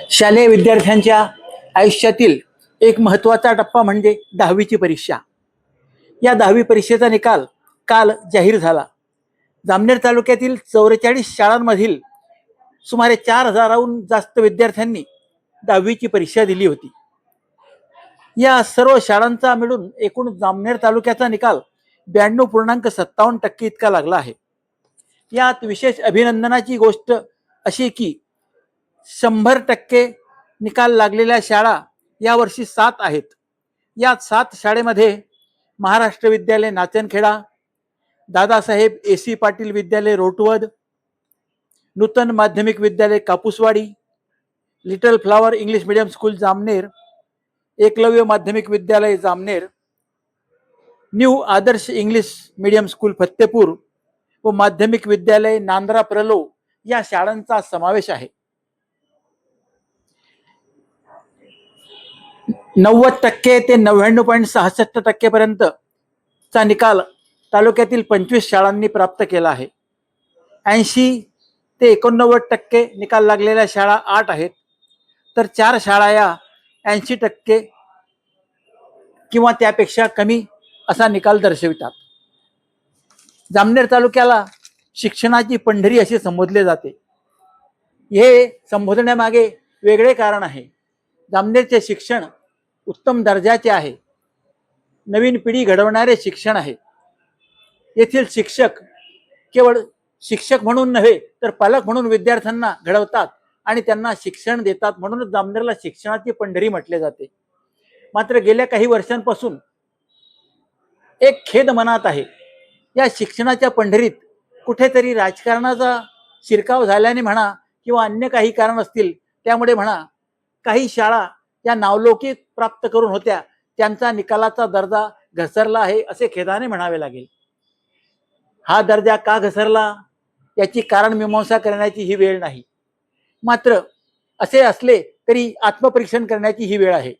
शालेय विद्यार्थ्यांच्या आयुष्यातील एक महत्त्वाचा टप्पा म्हणजे 10वीची परीक्षा. या 10वी परीक्षेचा निकाल काल जाहीर झाला. जामनेर तालुक्यातील 44 शाळांमधील सुमारे 4000हून जास्त विद्यार्थ्यांनी 10वीची परीक्षा दिली होती. या सर्व शाळांचा मिळून एकूण जामनेर तालुक्याचा निकाल 92.57% इतका लागला आहे. यात विशेष अभिनंदनाची गोष्ट अशी की 100% निकाल लागलेल्या शाळा यावर्षी 7 आहेत. या 7 शाळेमध्ये महाराष्ट्र विद्यालय नाचनखेडा, दादासाहेब AC पाटील विद्यालय रोटवद, Nutan Madhyamik Vidyalaya Kapuswadi, Little Flower English Medium School Jamner, Eklavya Madhyamik Vidyalaya Jamner, New Adarsh English Medium School Fattepur व माध्यमिक विद्यालय नांद्रा प्रलो या शाळांचा समावेश आहे. 90% ते 99.66% पर्यंतचा निकाल तालुक्यातील 25 शाळांनी प्राप्त केला आहे. 80 ते 89% निकाल लागलेल्या शाळा 8 आहेत, तर 4 शाळा या 80% किंवा त्यापेक्षा कमी असा निकाल दर्शवितात. जामनेर तालुक्याला शिक्षणाची पंढरी असे संबोधले जाते. हे संबोधण्यामागे वेगळे कारण आहे. जामनेरचे शिक्षण उत्तम दर्जाचे आहे. नवीन पिढी घडवणारे शिक्षण आहे. येथील शिक्षक केवळ शिक्षक म्हणून नव्हे तर पालक म्हणून विद्यार्थ्यांना घडवतात आणि त्यांना शिक्षण देतात. म्हणूनच जामनेरला शिक्षणाची पंढरी म्हटले जाते. मात्र गेल्या काही वर्षांपासून एक खेद मनात आहे. या शिक्षणाच्या पंढरीत कुठेतरी राजकारणाचा शिरकाव झाल्याने म्हणा किंवा अन्य काही कारण असतील त्यामुळे म्हणा, काही शाळा या नावलौकिक प्राप्त करून होत्या त्यांचा निकालाचा दर्जा घसरला आहे असे खेदाने म्हणावे लागेल. हा दर्जा का घसरला याची कारण मीमांसा करण्याची ही वेळ नाही. मात्र असे असले तरी आत्मपरीक्षण करण्याची ही वेळ आहे.